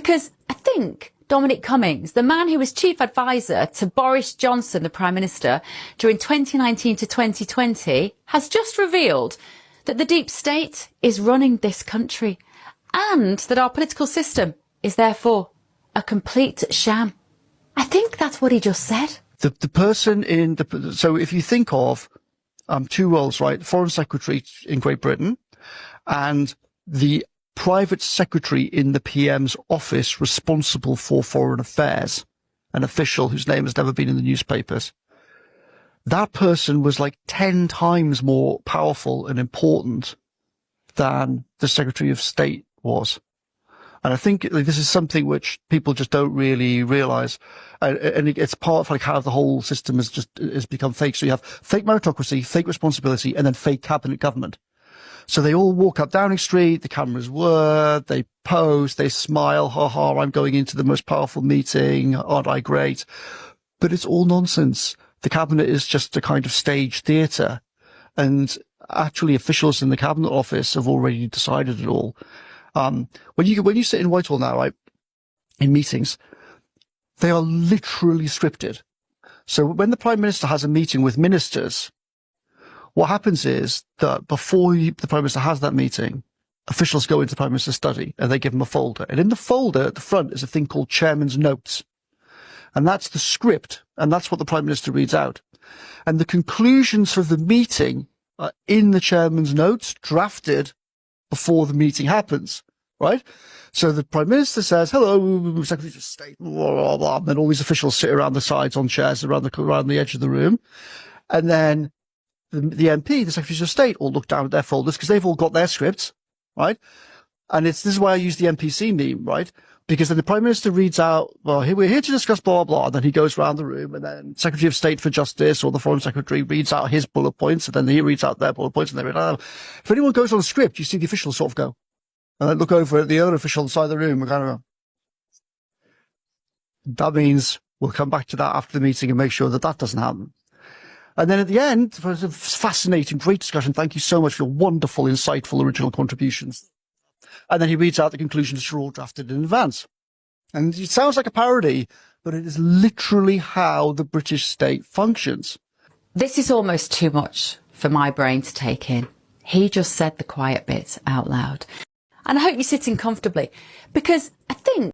Because I think Dominic Cummings, the man who was chief advisor to Boris Johnson, the Prime Minister, during 2019 to 2020, has just revealed that the deep state is running this country and that our political system is therefore a complete sham. I think that's what he just said. The person in the, so if you think of two roles, right? The Foreign Secretary in Great Britain and the private secretary in the PM's office responsible for foreign affairs, an official whose name has never been in the newspapers. That person was like 10 times more powerful and important than the Secretary of State was. And I think this is something which people just don't really realize. And it's part of like how the whole system has become fake. So you have fake meritocracy, fake responsibility, and then fake cabinet government. So they all walk up Downing Street, the cameras whir, they pose, they smile, ha ha, I'm going into the most powerful meeting, aren't I great? But it's all nonsense. The cabinet is just a kind of stage theatre. And actually officials in the cabinet office have already decided it all. When you sit in Whitehall now, right, in meetings, they are literally scripted. So when the Prime Minister has a meeting with ministers, what happens is that before the Prime Minister has that meeting, officials go into the Prime Minister's study and they give him a folder. And in the folder at the front is a thing called Chairman's Notes. And that's the script. And that's what the Prime Minister reads out. And the conclusions of the meeting are in the Chairman's Notes, drafted before the meeting happens, right? So the Prime Minister says, hello, Secretary of State, blah, blah, blah, and then all these officials sit around the sides on chairs around the edge of the room. And then the MP, the Secretaries of State, all look down at their folders because they've all got their scripts, right? And this is why I use the NPC meme, right? Because then the Prime Minister reads out, well, we're here to discuss blah, blah, and then he goes around the room, and then Secretary of State for Justice or the Foreign Secretary reads out his bullet points, and then he reads out their bullet points, and they read out. If anyone goes on a script, you see the officials sort of go, and then look over at the other official on the side of the room and kind of go, that means we'll come back to that after the meeting and make sure that that doesn't happen. And then at the end, it was a fascinating, great discussion. Thank you so much for your wonderful, insightful, original contributions. And then he reads out the conclusions which are all drafted in advance. And it sounds like a parody, but it is literally how the British state functions. This is almost too much for my brain to take in. He just said the quiet bits out loud. And I hope you're sitting comfortably, because I think